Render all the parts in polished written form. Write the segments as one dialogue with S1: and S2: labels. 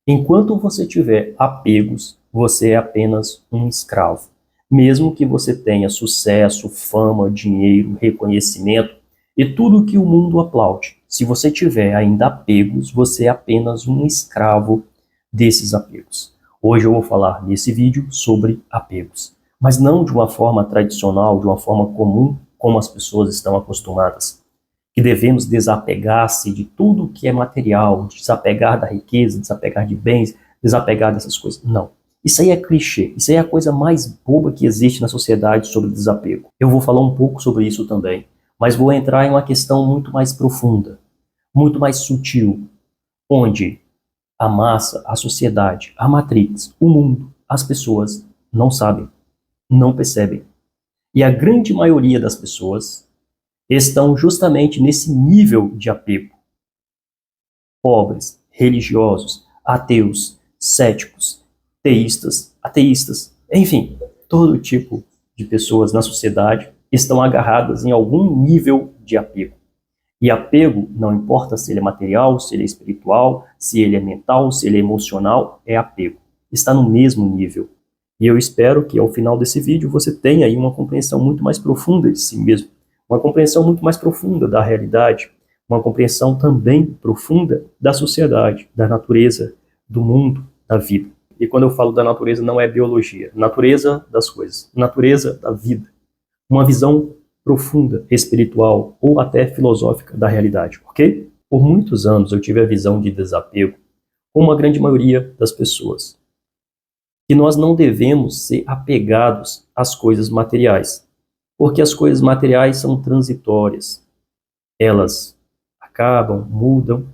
S1: Enquanto você tiver apegos, você é apenas um escravo. Mesmo que você tenha sucesso, fama, dinheiro, reconhecimento e tudo que o mundo aplaude, se você tiver ainda apegos, você é apenas um escravo desses apegos. Hoje eu vou falar nesse vídeo sobre apegos, mas não de uma forma tradicional, de uma forma comum, como as pessoas estão acostumadas, que devemos desapegar-se de tudo que é material, desapegar da riqueza, desapegar de bens, desapegar dessas coisas. Não. Isso aí é clichê, isso aí é a coisa mais boba que existe na sociedade sobre desapego. Eu vou falar um pouco sobre isso também, mas vou entrar em uma questão muito mais profunda, muito mais sutil, onde a massa, a sociedade, a matrix, o mundo, as pessoas não sabem, não percebem. E a grande maioria das pessoas estão justamente nesse nível de apego. Pobres, religiosos, ateus, céticos, teístas, ateístas, enfim, todo tipo de pessoas na sociedade estão agarradas em algum nível de apego. E apego, não importa se ele é material, se ele é espiritual, se ele é mental, se ele é emocional, é apego. Está no mesmo nível. E eu espero que ao final desse vídeo você tenha aí uma compreensão muito mais profunda de si mesmo, uma compreensão muito mais profunda da realidade, uma compreensão também profunda da sociedade, da natureza, do mundo, da vida. E quando eu falo da natureza, não é biologia, natureza das coisas, natureza da vida. Uma visão profunda, espiritual ou até filosófica da realidade, ok? Por muitos anos eu tive a visão de desapego, como a grande maioria das pessoas, que nós não devemos ser apegados às coisas materiais, porque as coisas materiais são transitórias. Elas acabam, mudam,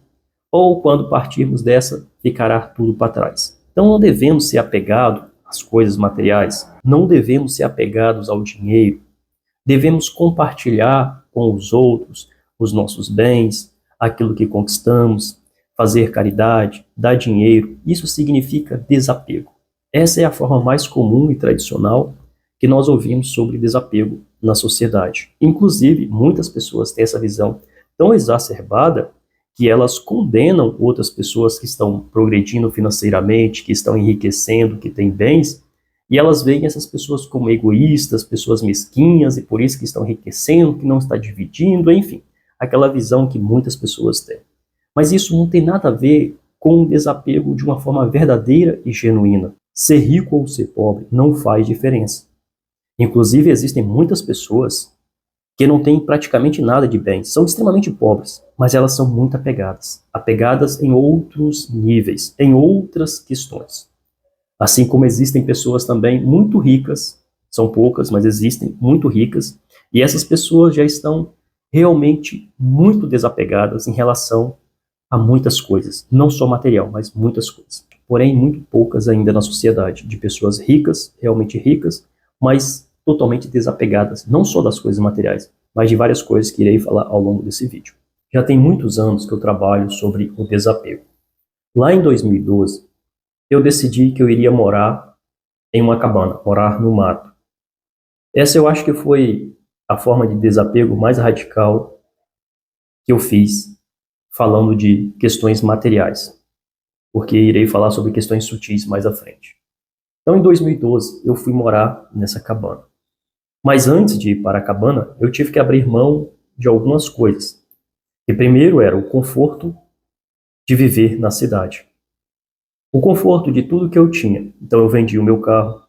S1: ou quando partirmos dessa, ficará tudo para trás. Então não devemos ser apegados às coisas materiais, não devemos ser apegados ao dinheiro, devemos compartilhar com os outros os nossos bens, aquilo que conquistamos, fazer caridade, dar dinheiro. Isso significa desapego. Essa é a forma mais comum e tradicional que nós ouvimos sobre desapego na sociedade. Inclusive, muitas pessoas têm essa visão tão exacerbada que elas condenam outras pessoas que estão progredindo financeiramente, que estão enriquecendo, que têm bens, e elas veem essas pessoas como egoístas, pessoas mesquinhas, e por isso que estão enriquecendo, que não está dividindo, enfim, aquela visão que muitas pessoas têm. Mas isso não tem nada a ver com o desapego de uma forma verdadeira e genuína. Ser rico ou ser pobre não faz diferença. Inclusive, existem muitas pessoas que não têm praticamente nada de bens, são extremamente pobres, mas elas são muito apegadas, apegadas em outros níveis, em outras questões. Assim como existem pessoas também muito ricas, são poucas, mas existem, muito ricas, e essas pessoas já estão realmente muito desapegadas em relação a muitas coisas, não só material, mas muitas coisas. Porém, muito poucas ainda na sociedade, de pessoas ricas, realmente ricas, mas totalmente desapegadas, não só das coisas materiais, mas de várias coisas que irei falar ao longo desse vídeo. Já tem muitos anos que eu trabalho sobre o desapego. Lá em 2012, eu decidi que eu iria morar em uma cabana, morar no mato. Essa eu acho que foi a forma de desapego mais radical que eu fiz, falando de questões materiais, porque irei falar sobre questões sutis mais à frente. Então, em 2012, eu fui morar nessa cabana. Mas antes de ir para a cabana, eu tive que abrir mão de algumas coisas. E primeiro era o conforto de viver na cidade. O conforto de tudo que eu tinha. Então eu vendi o meu carro,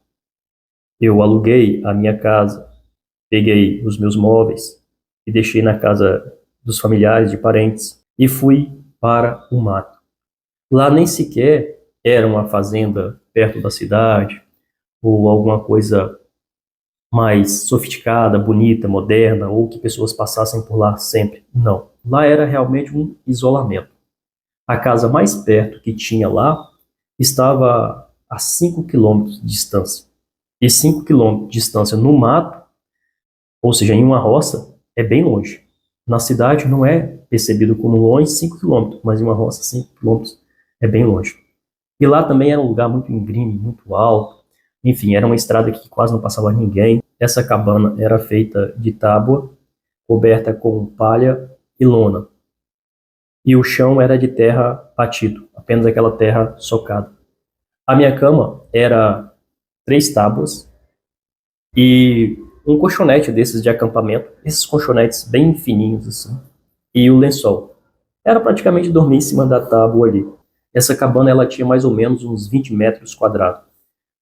S1: eu aluguei a minha casa, peguei os meus móveis e deixei na casa dos familiares, de parentes, e fui para o mato. Lá nem sequer era uma fazenda perto da cidade, ou alguma coisa mais sofisticada, bonita, moderna, ou que pessoas passassem por lá sempre. Não. Lá era realmente um isolamento. A casa mais perto que tinha lá estava a 5 quilômetros de distância. E 5 quilômetros de distância no mato, ou seja, em uma roça, é bem longe. Na cidade não é percebido como longe 5 quilômetros, mas em uma roça 5 quilômetros é bem longe. E lá também era um lugar muito íngreme, muito alto. Enfim, era uma estrada que quase não passava ninguém. Essa cabana era feita de tábua, coberta com palha e lona. E o chão era de terra batido, apenas aquela terra socada. A minha cama era 3 tábuas e um colchonete desses de acampamento, esses colchonetes bem fininhos assim, e o lençol. Era praticamente dormir em cima da tábua ali. Essa cabana ela tinha mais ou menos uns 20 metros quadrados.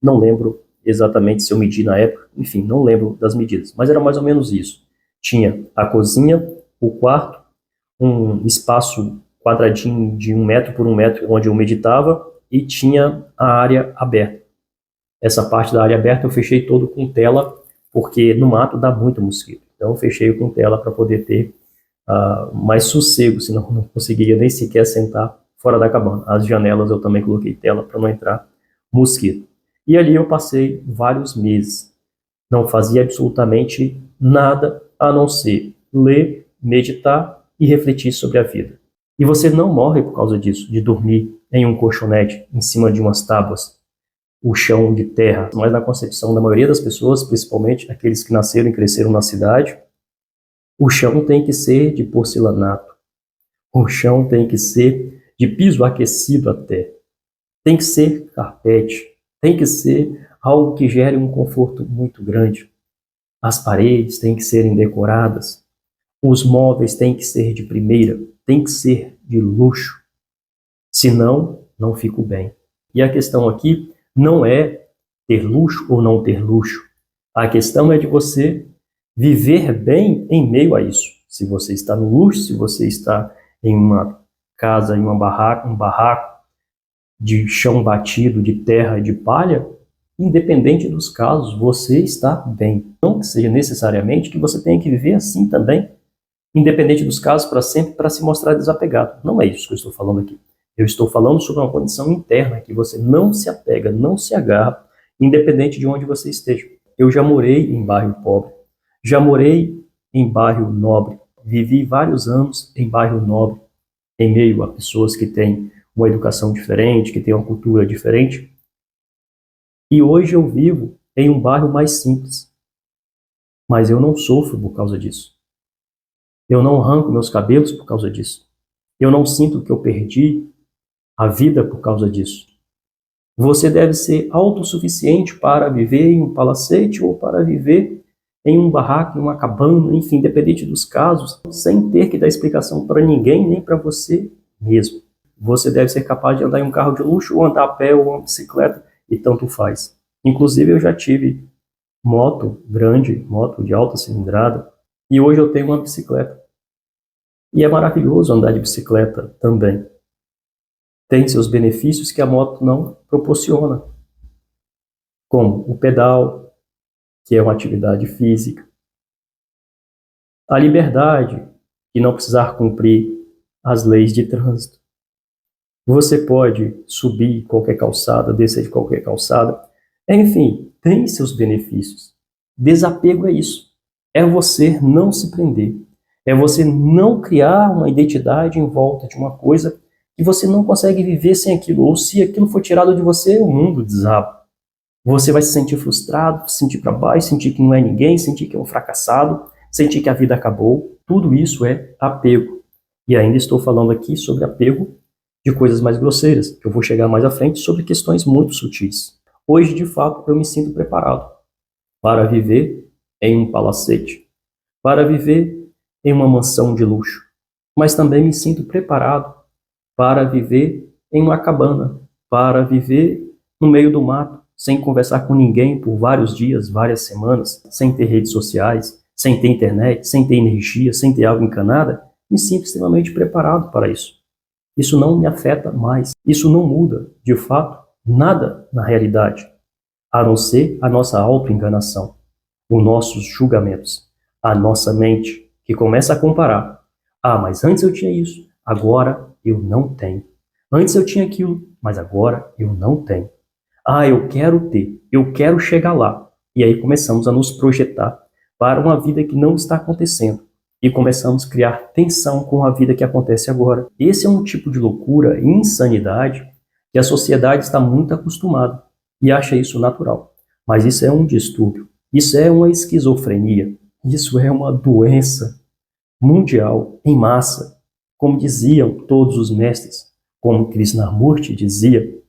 S1: Não lembro exatamente se eu medi na época, enfim, não lembro das medidas, mas era mais ou menos isso. Tinha a cozinha, o quarto, um espaço quadradinho de 1 metro por 1 metro onde eu meditava e tinha a área aberta. Essa parte da área aberta eu fechei todo com tela, porque no mato dá muito mosquito. Então eu fechei com tela para poder ter mais sossego, senão eu não conseguiria nem sequer sentar fora da cabana. As janelas eu também coloquei tela para não entrar mosquito. E ali eu passei vários meses. Não fazia absolutamente nada a não ser ler, meditar e refletir sobre a vida. E você não morre por causa disso, de dormir em um colchonete em cima de umas tábuas, o chão de terra. Mas na concepção da maioria das pessoas, principalmente aqueles que nasceram e cresceram na cidade, o chão tem que ser de porcelanato. O chão tem que ser de piso aquecido até. Tem que ser carpete. Tem que ser algo que gere um conforto muito grande. As paredes têm que serem decoradas. Os móveis têm que ser de primeira. Tem que ser de luxo. Senão, não fico bem. E a questão aqui não é ter luxo ou não ter luxo. A questão é de você viver bem em meio a isso. Se você está no luxo, se você está em uma casa, em um barraco de chão batido, de terra e de palha, independente dos casos, você está bem. Não que seja necessariamente que você tenha que viver assim também, independente dos casos, para sempre, para se mostrar desapegado. Não é isso que eu estou falando aqui. Eu estou falando sobre uma condição interna, que você não se apega, não se agarra, independente de onde você esteja. Eu já morei em bairro pobre, já morei em bairro nobre, vivi vários anos em bairro nobre, em meio a pessoas que têm uma educação diferente, que têm uma cultura diferente. E hoje eu vivo em um bairro mais simples. Mas eu não sofro por causa disso. Eu não arranco meus cabelos por causa disso. Eu não sinto que eu perdi a vida por causa disso. Você deve ser autossuficiente para viver em um palacete ou para viver em um barraco, em uma cabana, enfim, independente dos casos, sem ter que dar explicação para ninguém, nem para você mesmo. Você deve ser capaz de andar em um carro de luxo, ou andar a pé, ou uma bicicleta, e tanto faz. Inclusive, eu já tive moto grande, moto de alta cilindrada, e hoje eu tenho uma bicicleta. E é maravilhoso andar de bicicleta também. Tem seus benefícios que a moto não proporciona, como o pedal, que é uma atividade física, a liberdade de não precisar cumprir as leis de trânsito. Você pode subir qualquer calçada, descer de qualquer calçada, enfim, tem seus benefícios. Desapego é isso, é você não se prender, é você não criar uma identidade em volta de uma coisa que você não consegue viver sem aquilo, ou se aquilo for tirado de você, o mundo desaba. Você vai se sentir frustrado, se sentir para baixo, sentir que não é ninguém, sentir que é um fracassado, sentir que a vida acabou. Tudo isso é apego. E ainda estou falando aqui sobre apego de coisas mais grosseiras, que eu vou chegar mais à frente sobre questões muito sutis. Hoje, de fato, eu me sinto preparado para viver em um palacete, para viver em uma mansão de luxo, mas também me sinto preparado para viver em uma cabana, para viver no meio do mato, sem conversar com ninguém por vários dias, várias semanas, sem ter redes sociais, sem ter internet, sem ter energia, sem ter água encanada, me sinto extremamente preparado para isso. Isso não me afeta mais, isso não muda, de fato, nada na realidade, a não ser a nossa autoenganação, os nossos julgamentos, a nossa mente, que começa a comparar. Ah, mas antes eu tinha isso, agora eu não tenho. Antes eu tinha aquilo, mas agora eu não tenho. Ah, eu quero ter, eu quero chegar lá. E aí começamos a nos projetar para uma vida que não está acontecendo. E começamos a criar tensão com a vida que acontece agora. Esse é um tipo de loucura e insanidade que a sociedade está muito acostumada e acha isso natural. Mas isso é um distúrbio, isso é uma esquizofrenia, isso é uma doença mundial em massa. Como diziam todos os mestres, Como Krishnamurti dizia,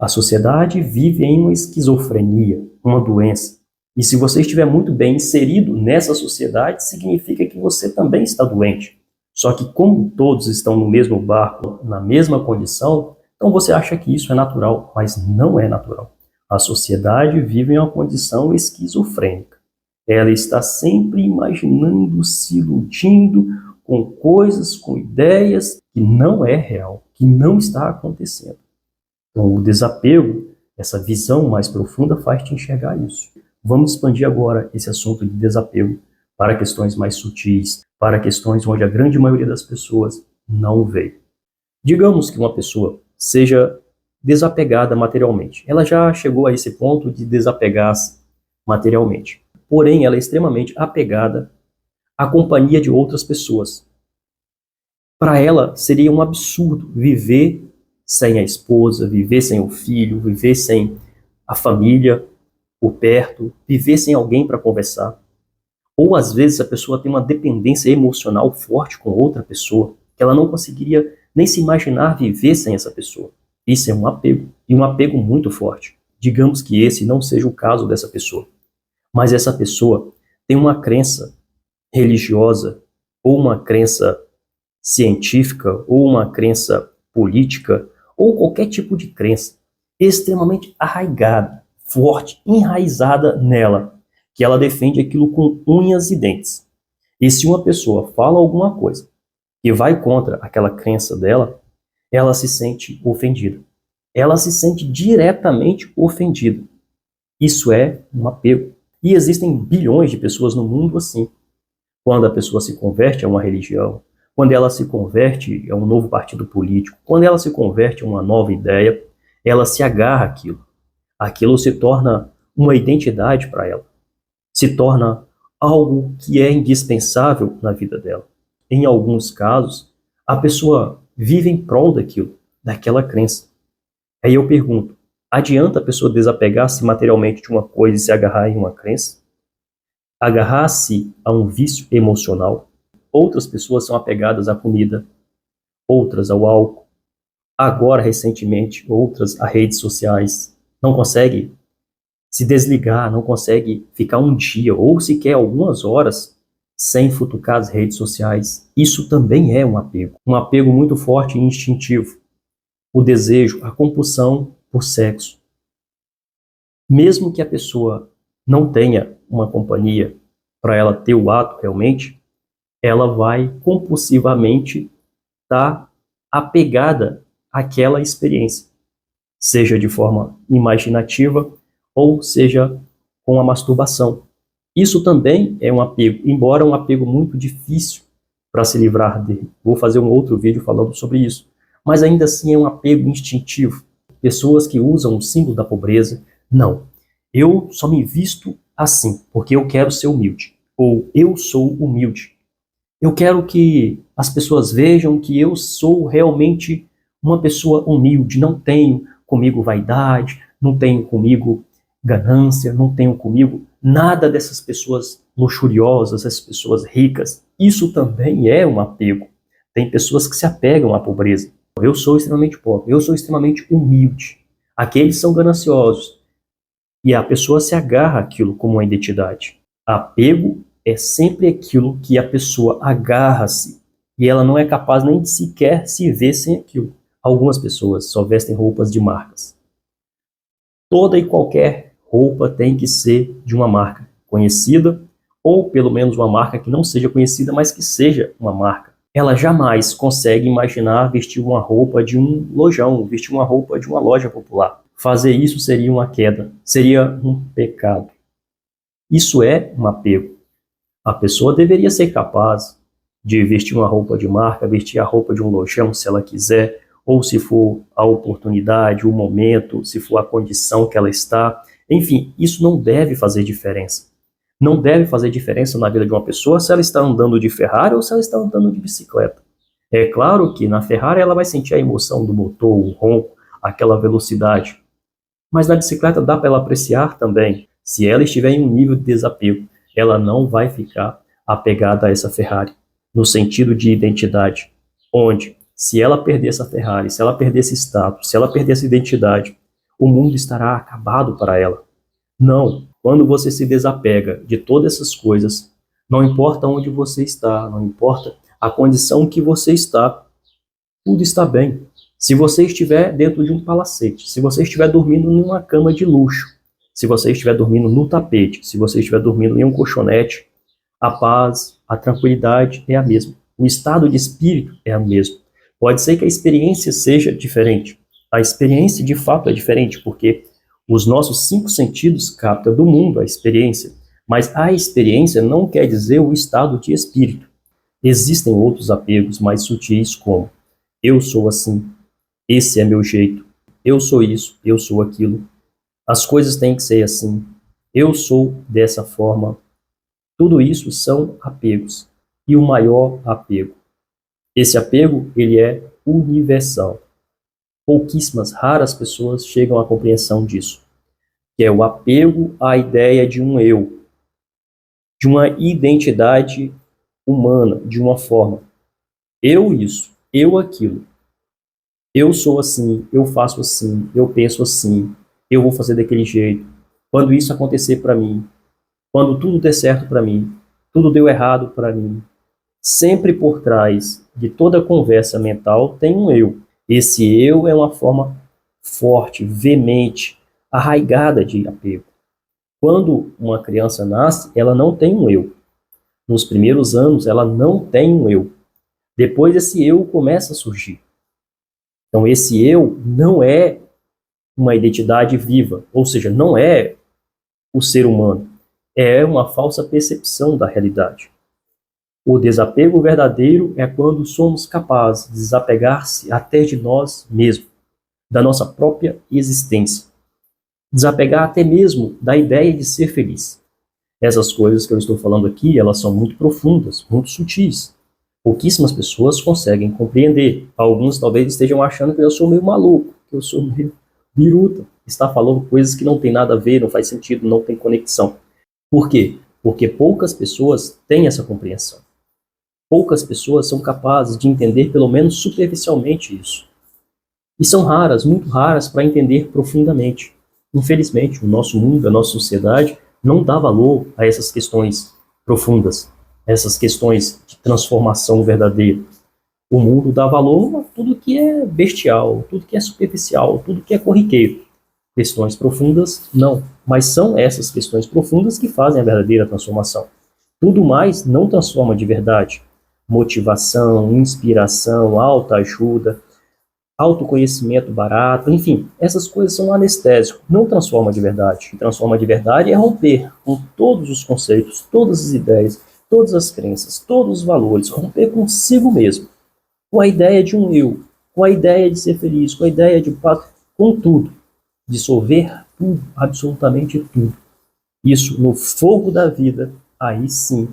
S1: a sociedade vive em uma esquizofrenia, uma doença. E se você estiver muito bem inserido nessa sociedade, significa que você também está doente. Só que como todos estão no mesmo barco, na mesma condição, então você acha que isso é natural, mas não é natural. A sociedade vive em uma condição esquizofrênica. Ela está sempre imaginando, se iludindo com coisas, com ideias que não é real, que não está acontecendo. Então, o desapego, essa visão mais profunda, faz te enxergar isso. Vamos expandir agora esse assunto de desapego para questões mais sutis, para questões onde a grande maioria das pessoas não vê. Digamos que uma pessoa seja desapegada materialmente. Ela já chegou a esse ponto de desapegar-se materialmente. Porém, ela é extremamente apegada à companhia de outras pessoas. Para ela, seria um absurdo viver sem a esposa, viver sem o filho, viver sem a família por perto, viver sem alguém para conversar. Ou às vezes a pessoa tem uma dependência emocional forte com outra pessoa, que ela não conseguiria nem se imaginar viver sem essa pessoa. Isso é um apego, e um apego muito forte. Digamos que esse não seja o caso dessa pessoa. Mas essa pessoa tem uma crença religiosa, ou uma crença científica, ou uma crença política, ou qualquer tipo de crença extremamente arraigada, forte, enraizada nela, que ela defende aquilo com unhas e dentes. E se uma pessoa fala alguma coisa que vai contra aquela crença dela, ela se sente ofendida. Ela se sente diretamente ofendida. Isso é um apego. E existem bilhões de pessoas no mundo assim. Quando a pessoa se converte a uma religião, quando ela se converte a um novo partido político, quando ela se converte a uma nova ideia, ela se agarra àquilo. Aquilo se torna uma identidade para ela. Se torna algo que é indispensável na vida dela. Em alguns casos, a pessoa vive em prol daquilo, daquela crença. Aí eu pergunto, adianta a pessoa desapegar-se materialmente de uma coisa e se agarrar em uma crença? Agarrar-se a um vício emocional? Outras pessoas são apegadas à comida, outras ao álcool, agora, recentemente, outras a redes sociais. Não consegue se desligar, não consegue ficar um dia ou sequer algumas horas sem futucar as redes sociais. Isso também é um apego muito forte e instintivo. O desejo, a compulsão por sexo. Mesmo que a pessoa não tenha uma companhia para ela ter o ato realmente, ela vai compulsivamente estar apegada àquela experiência, seja de forma imaginativa ou seja com a masturbação. Isso também é um apego, embora um apego muito difícil para se livrar dele. Vou fazer um outro vídeo falando sobre isso. Mas ainda assim é um apego instintivo. Pessoas que usam o símbolo da pobreza, não, eu só me visto assim, porque eu quero ser humilde. Ou eu sou humilde. Eu quero que as pessoas vejam que eu sou realmente uma pessoa humilde. Não tenho comigo vaidade, não tenho comigo ganância, não tenho comigo nada dessas pessoas luxuriosas, essas pessoas ricas. Isso também é um apego. Tem pessoas que se apegam à pobreza. Eu sou extremamente pobre, eu sou extremamente humilde. Aqueles são gananciosos. E a pessoa se agarra àquilo como uma identidade. Apego é sempre aquilo que a pessoa agarra-se e ela não é capaz nem de sequer se ver sem aquilo. Algumas pessoas só vestem roupas de marcas. Toda e qualquer roupa tem que ser de uma marca conhecida, ou pelo menos uma marca que não seja conhecida, mas que seja uma marca. Ela jamais consegue imaginar vestir uma roupa de um lojão, vestir uma roupa de uma loja popular. Fazer isso seria uma queda, seria um pecado. Isso é um apego. A pessoa deveria ser capaz de vestir uma roupa de marca, vestir a roupa de um lojão se ela quiser, ou se for a oportunidade, o momento, se for a condição que ela está. Enfim, isso não deve fazer diferença. Não deve fazer diferença na vida de uma pessoa se ela está andando de Ferrari ou se ela está andando de bicicleta. É claro que na Ferrari ela vai sentir a emoção do motor, o ronco, aquela velocidade. Mas na bicicleta dá para ela apreciar também. Se ela estiver em um nível de desapego, ela não vai ficar apegada a essa Ferrari, no sentido de identidade, onde se ela perder essa Ferrari, se ela perder esse status, se ela perder essa identidade, o mundo estará acabado para ela. Não. Quando você se desapega de todas essas coisas, não importa onde você está, não importa a condição que você está, tudo está bem. Se você estiver dentro de um palacete, se você estiver dormindo em uma cama de luxo, se você estiver dormindo no tapete, se você estiver dormindo em um colchonete, a paz, a tranquilidade é a mesma. O estado de espírito é o mesmo. Pode ser que a experiência seja diferente. A experiência de fato é diferente, porque os nossos 5 sentidos captam do mundo a experiência, mas a experiência não quer dizer o estado de espírito. Existem outros apegos mais sutis, como eu sou assim, esse é meu jeito, eu sou isso, eu sou aquilo, as coisas têm que ser assim, eu sou dessa forma. Tudo isso são apegos. E o maior apego. Esse apego, ele é universal. Pouquíssimas, raras pessoas chegam à compreensão disso. Que é o apego à ideia de um eu, de uma identidade humana, de uma forma. Eu isso, eu aquilo. Eu sou assim, eu faço assim, eu penso assim, eu vou fazer daquele jeito. Quando isso acontecer para mim, quando tudo der certo para mim, tudo deu errado para mim, sempre por trás de toda conversa mental tem um eu. Esse eu é uma forma forte, veemente, arraigada de apego. Quando uma criança nasce, ela não tem um eu. Nos primeiros anos, ela não tem um eu. Depois, esse eu começa a surgir. Então, esse eu não é uma identidade viva, ou seja, não é o ser humano. É uma falsa percepção da realidade. O desapego verdadeiro é quando somos capazes de desapegar-se até de nós mesmos, da nossa própria existência. Desapegar até mesmo da ideia de ser feliz. Essas coisas que eu estou falando aqui, elas são muito profundas, muito sutis. Pouquíssimas pessoas conseguem compreender. Alguns talvez estejam achando que eu sou meio maluco, que eu sou meio biruta. Está falando coisas que não tem nada a ver, não faz sentido, não tem conexão. Por quê? Porque poucas pessoas têm essa compreensão. Poucas pessoas são capazes de entender pelo menos superficialmente isso. E são raras, muito raras, para entender profundamente. Infelizmente, o nosso mundo, a nossa sociedade, não dá valor a essas questões profundas, essas questões de transformação verdadeira. O mundo dá valor a tudo que é bestial, tudo que é superficial, tudo que é corriqueiro. Questões profundas, não. Mas são essas questões profundas que fazem a verdadeira transformação. Tudo mais não transforma de verdade. Motivação, inspiração, autoajuda, autoconhecimento barato, enfim, essas coisas são anestésico, não transforma de verdade. O que transforma de verdade é romper com todos os conceitos, todas as ideias, todas as crenças, todos os valores, romper consigo mesmo, com a ideia de um eu, com a ideia de ser feliz, com a ideia de paz, com tudo, dissolver tudo, absolutamente tudo. Isso no fogo da vida, aí sim,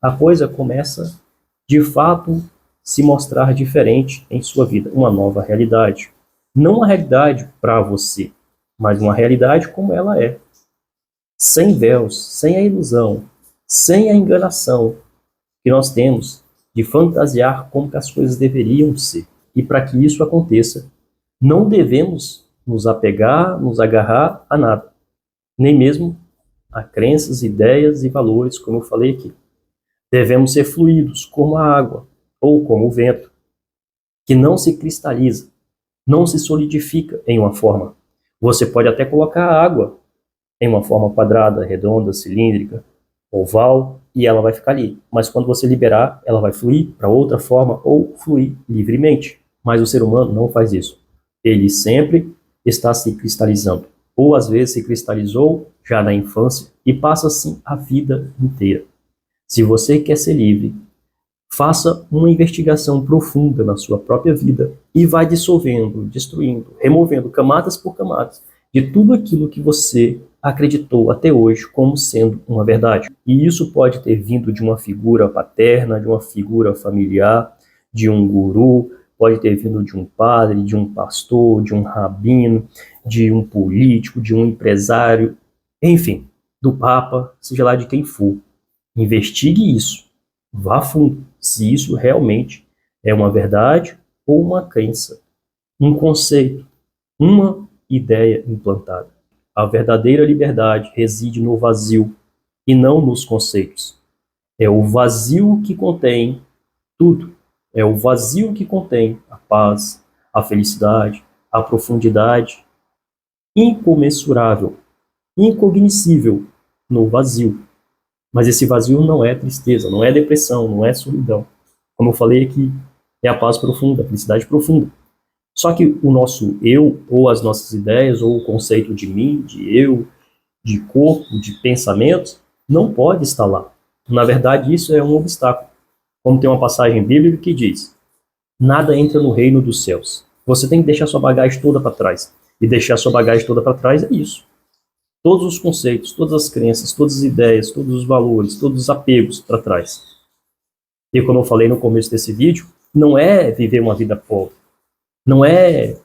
S1: a coisa começa de fato se mostrar diferente em sua vida, uma nova realidade. Não uma realidade para você, mas uma realidade como ela é. Sem véus, sem a ilusão, sem a enganação que nós temos de fantasiar como que as coisas deveriam ser. E para que isso aconteça, não devemos nos apegar, nos agarrar a nada, nem mesmo a crenças, ideias e valores, como eu falei aqui. Devemos ser fluidos como a água, ou como o vento, que não se cristaliza, não se solidifica em uma forma. Você pode até colocar a água em uma forma quadrada, redonda, cilíndrica, oval, e ela vai ficar ali. Mas quando você liberar, ela vai fluir para outra forma ou fluir livremente. Mas o ser humano não faz isso. Ele sempre está se cristalizando. Ou às vezes se cristalizou já na infância e passa assim a vida inteira. Se você quer ser livre, faça uma investigação profunda na sua própria vida e vai dissolvendo, destruindo, removendo camadas por camadas de tudo aquilo que você acreditou até hoje como sendo uma verdade. E isso pode ter vindo de uma figura paterna, de uma figura familiar, de um guru, pode ter vindo de um padre, de um pastor, de um rabino, de um político, de um empresário, enfim, do papa, seja lá de quem for. Investigue isso, vá a fundo, se isso realmente é uma verdade ou uma crença, um conceito, uma ideia implantada. A verdadeira liberdade reside no vazio e não nos conceitos. É o vazio que contém tudo. É o vazio que contém a paz, a felicidade, a profundidade incomensurável, incognoscível no vazio. Mas esse vazio não é tristeza, não é depressão, não é solidão. Como eu falei aqui, é a paz profunda, a felicidade profunda. Só que o nosso eu, ou as nossas ideias, ou o conceito de mim, de eu, de corpo, de pensamentos, não pode estar lá. Na verdade, isso é um obstáculo. Como tem uma passagem bíblica que diz: nada entra no reino dos céus. Você tem que deixar sua bagagem toda para trás. E deixar sua bagagem toda para trás é isso. Todos os conceitos, todas as crenças, todas as ideias, todos os valores, todos os apegos para trás. E como eu falei no começo desse vídeo, não é viver uma vida pobre. Não é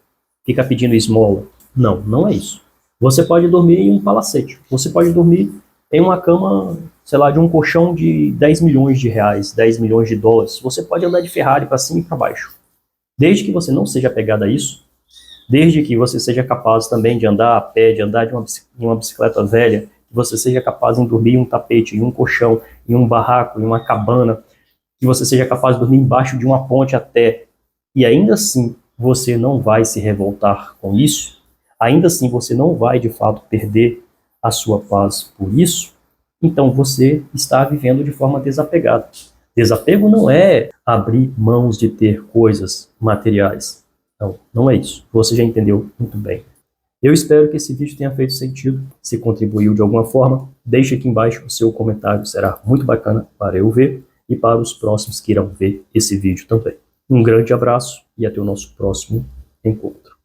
S1: ficar pedindo esmola. Não, não é isso. Você pode dormir em um palacete. Você pode dormir em uma cama, sei lá, de um colchão de 10 milhões de reais, 10 milhões de dólares. Você pode andar de Ferrari para cima e para baixo. Desde que você não seja apegado a isso, desde que você seja capaz também de andar a pé, de andar em uma bicicleta velha, que você seja capaz de dormir em um tapete, em um colchão, em um barraco, em uma cabana, que você seja capaz de dormir embaixo de uma ponte até, e ainda assim você não vai se revoltar com isso, ainda assim você não vai de fato perder a sua paz por isso, então você está vivendo de forma desapegada. Desapego não é abrir mãos de ter coisas materiais. Não, não é isso. Você já entendeu muito bem. Eu espero que esse vídeo tenha feito sentido. Se contribuiu de alguma forma, deixe aqui embaixo o seu comentário. Será muito bacana para eu ver e para os próximos que irão ver esse vídeo também. Um grande abraço e até o nosso próximo encontro.